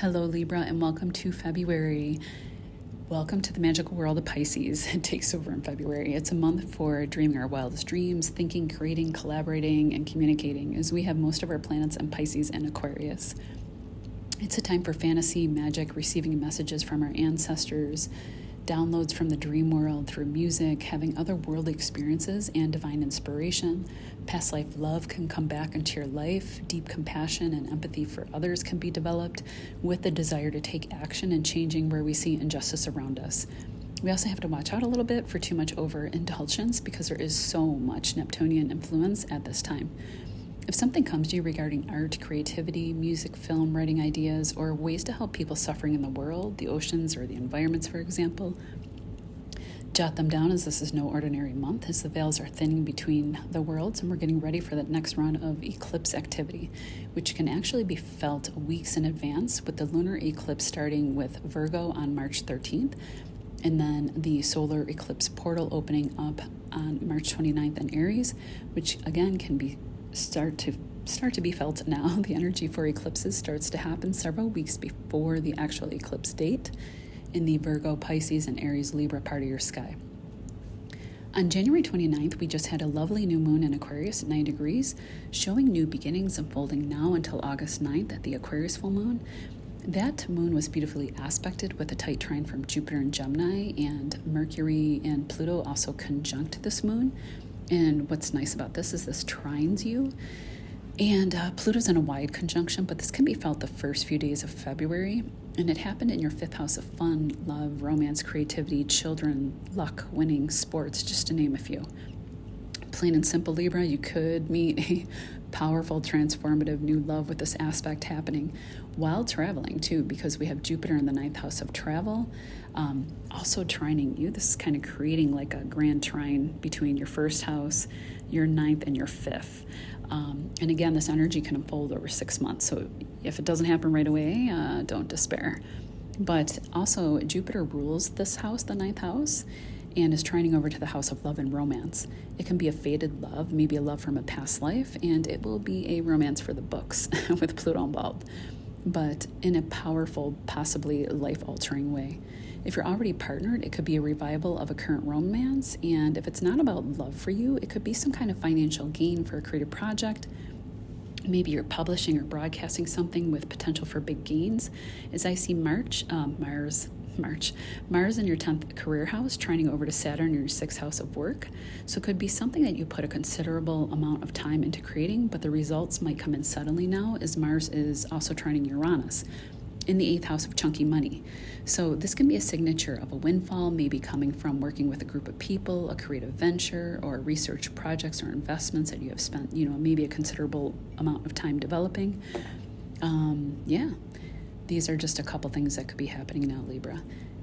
Hello Libra and welcome to February. Welcome to the magical world of Pisces. It takes over in February. It's a month for dreaming our wildest dreams, thinking, creating, collaborating, and communicating, as we have most of our planets in Pisces and Aquarius. It's a time for fantasy, magic, receiving messages from our ancestors, downloads from the dream world through music, having otherworldly experiences and divine inspiration. Past life love can come back into your life. Deep compassion and empathy for others can be developed with the desire to take action in changing where we see injustice around us. We also have to watch out a little bit for too much overindulgence because there is so much Neptunian influence at this time. If something comes to you regarding art, creativity, music, film, writing ideas, or ways to help people suffering in the world, the oceans or the environments, for example, jot them down, as this is no ordinary month, as the veils are thinning between the worlds and we're getting ready for that next round of eclipse activity, which can actually be felt weeks in advance, with the lunar eclipse starting with Virgo on March 13th, and then the solar eclipse portal opening up on March 29th in Aries, which again can be start to be felt now. The energy for eclipses starts to happen several weeks before the actual eclipse date in the Virgo, Pisces, and Aries Libra part of your sky. On January 29th, we just had a lovely new moon in Aquarius at 9 degrees, showing new beginnings unfolding now until August 9th at the Aquarius full moon. That moon was beautifully aspected with a tight trine from Jupiter and Gemini, and Mercury and Pluto also conjunct this moon. And what's nice about this is this trines you. And Pluto's in a wide conjunction, but this can be felt the first few days of February. And it happened in your fifth house of fun, love, romance, creativity, children, luck, winning, sports, just to name a few. Plain and simple, Libra, you could meet a powerful, transformative new love with this aspect happening while traveling too, because we have Jupiter in the ninth house of travel, also trining you. This is kind of creating like a grand trine between your first house, your ninth, and your fifth. And again, this energy can unfold over 6 months. So if it doesn't happen right away, don't despair. But also Jupiter rules this house, the ninth house, and is trining over to the house of love and romance. It can be a fated love, maybe a love from a past life, and it will be a romance for the books with Pluto involved, but in a powerful, possibly life-altering way. If you're already partnered, it could be a revival of a current romance, and if it's not about love for you, it could be some kind of financial gain for a creative project. Maybe you're publishing or broadcasting something with potential for big gains. As I see Mars in your 10th career house, trining over to Saturn in your 6th house of work. So it could be something that you put a considerable amount of time into creating, but the results might come in suddenly now, as Mars is also trining Uranus in the 8th house of chunky money. So this can be a signature of a windfall, maybe coming from working with a group of people, a creative venture, or research projects or investments that you have spent, maybe a considerable amount of time developing. These are just a couple things that could be happening now, Libra.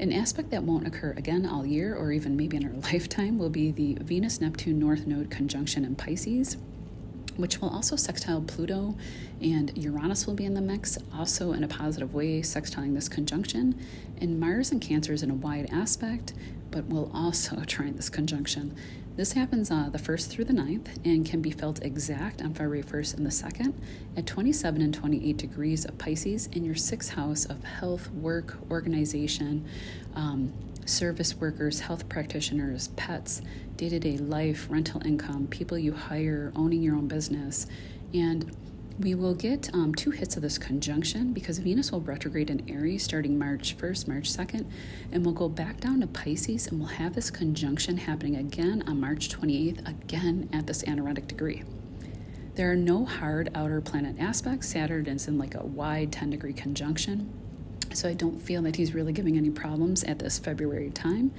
An aspect that won't occur again all year, or even maybe in our lifetime, will be the Venus-Neptune North Node conjunction in Pisces, which will also sextile Pluto, and Uranus will be in the mix, also in a positive way, sextiling this conjunction. And Mars and Cancer is in a wide aspect, but will also trine this conjunction. This happens the 1st through the 9th and can be felt exact on February 1st and the 2nd at 27 and 28 degrees of Pisces in your 6th house of health, work, organization, service workers, health practitioners, pets, day-to-day life, rental income, people you hire, owning your own business. And we will get 2 hits of this conjunction because Venus will retrograde in Aries starting March 1st, March 2nd, and we'll go back down to Pisces, and we'll have this conjunction happening again on March 28th, again at this anaretic degree. There are no hard outer planet aspects. Saturn is in like a wide 10-degree conjunction, so I don't feel that he's really giving any problems at this February time.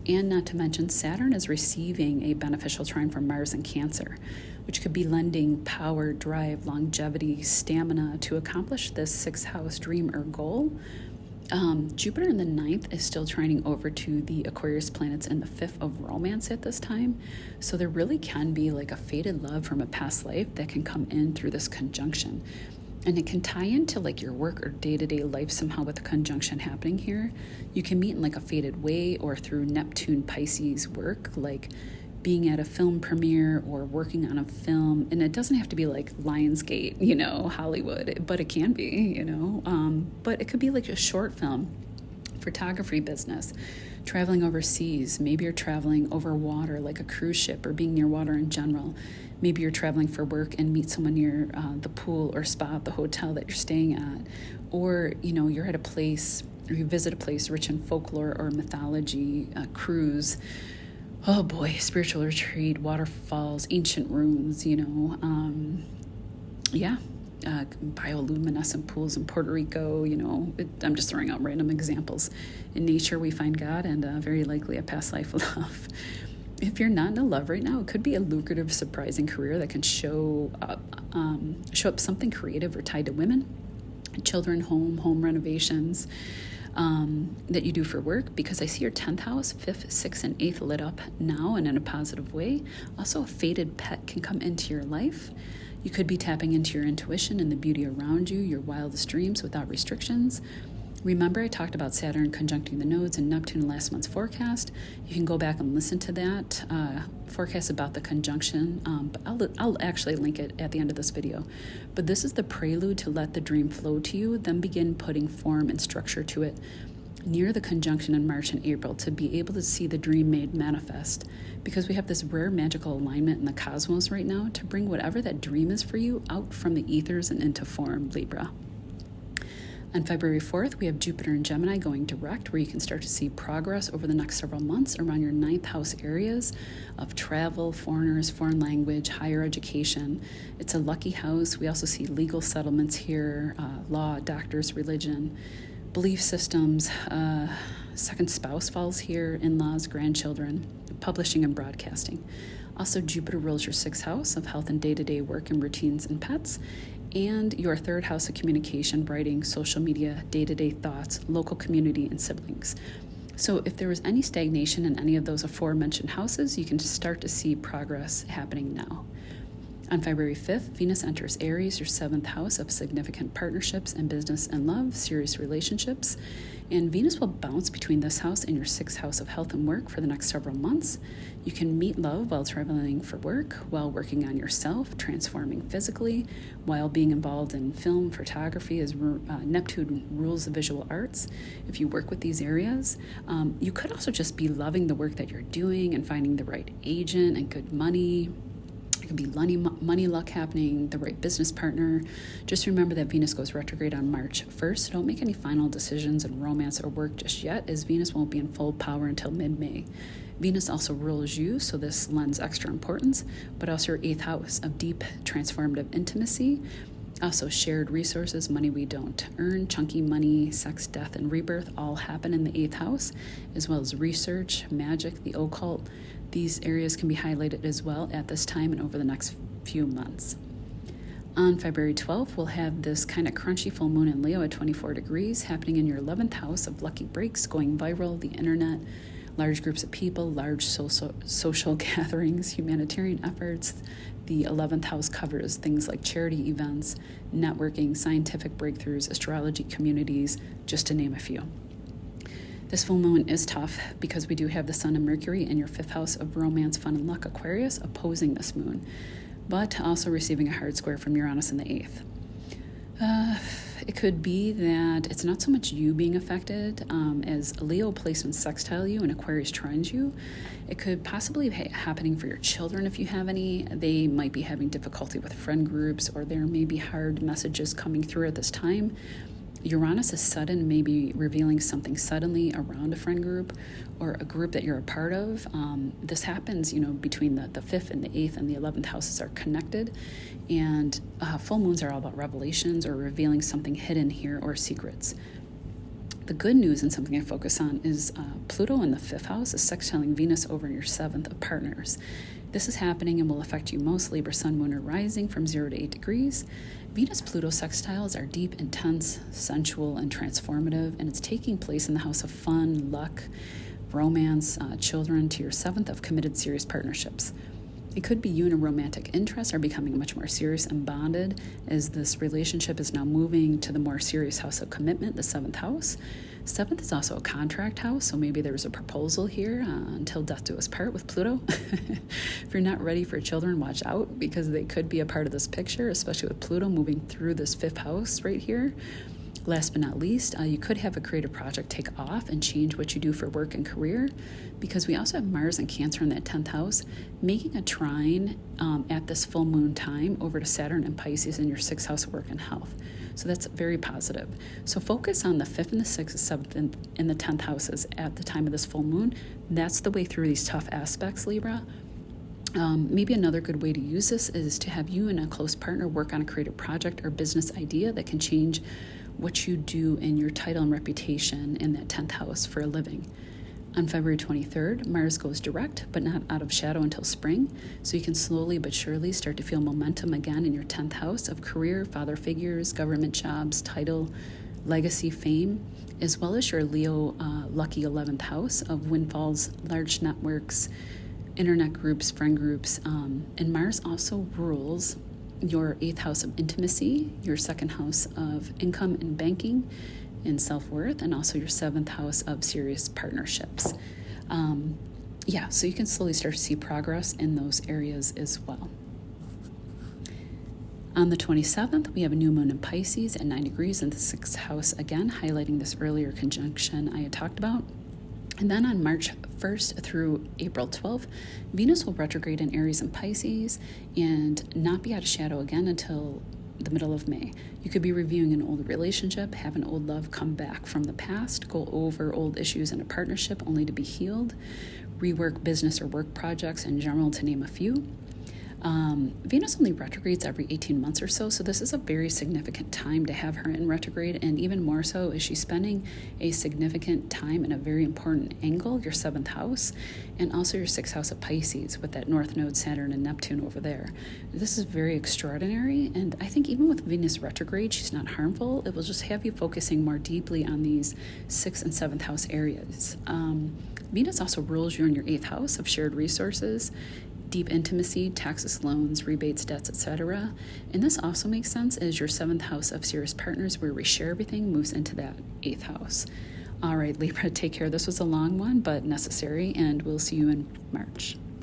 And not to mention, Saturn is receiving a beneficial trine from Mars and Cancer, which could be lending power, drive, longevity, stamina to accomplish this 6th house dream or goal. Jupiter in the 9th is still trining over to the Aquarius planets in the 5th of romance at this time. So there really can be like a fated love from a past life that can come in through this conjunction. And it can tie into like your work or day-to-day life somehow with the conjunction happening here. You can meet in like a fated way or through Neptune Pisces work, like being at a film premiere or working on a film. And it doesn't have to be like Lionsgate, Hollywood, but it can be, but it could be like a short film, photography business, traveling overseas. Maybe you're traveling over water, like a cruise ship, or being near water in general. Maybe you're traveling for work and meet someone near the pool or spa at the hotel that you're staying at. Or, you're at a place, or you visit a place rich in folklore or mythology, cruise. Oh boy, spiritual retreat, waterfalls, ancient ruins, bioluminescent pools in Puerto Rico, I'm just throwing out random examples. In nature, we find God and very likely a past life love. If you're not in love right now, it could be a lucrative, surprising career that can show up something creative or tied to women, children, home renovations, that you do for work, because I see your 10th house, 5th, 6th, and 8th lit up now and in a positive way. Also, a fated pet can come into your life. You could be tapping into your intuition and the beauty around you, your wildest dreams without restrictions. Remember, I talked about Saturn conjuncting the nodes and Neptune in last month's forecast. You can go back and listen to that forecast about the conjunction, but I'll actually link it at the end of this video. But this is the prelude to let the dream flow to you, then begin putting form and structure to it near the conjunction in March and April to be able to see the dream made manifest. Because we have this rare magical alignment in the cosmos right now to bring whatever that dream is for you out from the ethers and into form, Libra. On February 4th, we have Jupiter and Gemini going direct, where you can start to see progress over the next several months around your 9th house areas of travel, foreigners, foreign language, higher education. It's a lucky house. We also see legal settlements here, law, doctors, religion, belief systems. Second spouse falls here, in-laws, grandchildren, publishing and broadcasting. Also, Jupiter rules your 6th house of health and day-to-day work and routines and pets, and your 3rd house of communication, writing, social media, day-to-day thoughts, local community, and siblings. So if there was any stagnation in any of those aforementioned houses, you can start to see progress happening now. On February 5th, Venus enters Aries, your 7th house of significant partnerships and business and love, serious relationships. And Venus will bounce between this house and your 6th house of health and work for the next several months. You can meet love while traveling for work, while working on yourself, transforming physically, while being involved in film, photography, as Neptune rules the visual arts. If you work with these areas, you could also just be loving the work that you're doing and finding the right agent and good money. It could be money luck happening, the right business partner. Just remember that Venus goes retrograde on March 1st. So don't make any final decisions in romance or work just yet, as Venus won't be in full power until mid-May. Venus also rules you, so this lends extra importance, but also your 8th house of deep transformative intimacy. Also, shared resources, money we don't earn, chunky money, sex, death, and rebirth all happen in the 8th house, as well as research, magic, the occult. These areas can be highlighted as well at this time and over the next few months. On February 12th, we'll have this kind of crunchy full moon in Leo at 24 degrees happening in your 11th house of lucky breaks, going viral, the internet, large groups of people, large social gatherings, humanitarian efforts. The 11th house covers things like charity events, networking, scientific breakthroughs, astrology communities, just to name a few. This full moon is tough because we do have the Sun and Mercury in your 5th house of romance, fun, and luck, Aquarius, opposing this moon, but also receiving a hard square from Uranus in the 8th. It could be that it's not so much you being affected as Leo placements sextile you and Aquarius trines you. It could possibly be happening for your children if you have any. They might be having difficulty with friend groups, or there may be hard messages coming through at this time. Uranus is sudden, maybe revealing something suddenly around a friend group or a group that you're a part of. This happens, between the 5th and the 8th and the 11th houses are connected. And full moons are all about revelations or revealing something hidden here or secrets. The good news and something I focus on is Pluto in the 5th house is sextiling Venus over in your 7th of partners. This is happening and will affect you most, Libra, Sun, Moon, or Rising from 0 to 8 degrees. Venus-Pluto sextiles are deep, intense, sensual, and transformative, and it's taking place in the house of fun, luck, romance, children to your 7th of committed serious partnerships. It could be you and a romantic interest are becoming much more serious and bonded as this relationship is now moving to the more serious house of commitment, the 7th house. 7th is also a contract house, so maybe there's a proposal here until death do us part with Pluto. If you're not ready for children, watch out, because they could be a part of this picture, especially with Pluto moving through this 5th house right here. Last but not least, you could have a creative project take off and change what you do for work and career, because we also have Mars and Cancer in that 10th house, making a trine at this full moon time over to Saturn and Pisces in your 6th house of work and health. So that's very positive. So focus on the 5th and the 6th, 7th, and the 10th houses at the time of this full moon. That's the way through these tough aspects, Libra. Maybe another good way to use this is to have you and a close partner work on a creative project or business idea that can change what you do in your title and reputation in that 10th house for a living. On February 23rd, Mars goes direct, but not out of shadow until spring, so you can slowly but surely start to feel momentum again in your 10th house of career, father figures, government jobs, title, legacy, fame, as well as your Leo lucky 11th house of windfalls, large networks, internet groups, friend groups, and Mars also rules your 8th house of intimacy, your 2nd house of income and banking and self-worth, and also your 7th house of serious partnerships. So you can slowly start to see progress in those areas as well. On the 27th, we have a new moon in Pisces at 9 degrees in the 6th house, again, highlighting this earlier conjunction I had talked about. And then on March 1st through April 12th, Venus will retrograde in Aries and Pisces and not be out of shadow again until the middle of May. You could be reviewing an old relationship, have an old love come back from the past, go over old issues in a partnership only to be healed, rework business or work projects in general, to name a few. Venus only retrogrades every 18 months or so this is a very significant time to have her in retrograde, and even more so is she spending a significant time in a very important angle, your 7th house, and also your 6th house of Pisces with that North Node, Saturn, and Neptune over there. This is very extraordinary, and I think even with Venus retrograde, she's not harmful. It will just have you focusing more deeply on these 6th and 7th house areas. Venus also rules you in your 8th house of shared resources, deep intimacy, taxes, loans, rebates, debts, etc. And this also makes sense as your 7th house of serious partners, where we share everything, moves into that 8th house. All right, Libra, take care. This was a long one, but necessary, and we'll see you in March.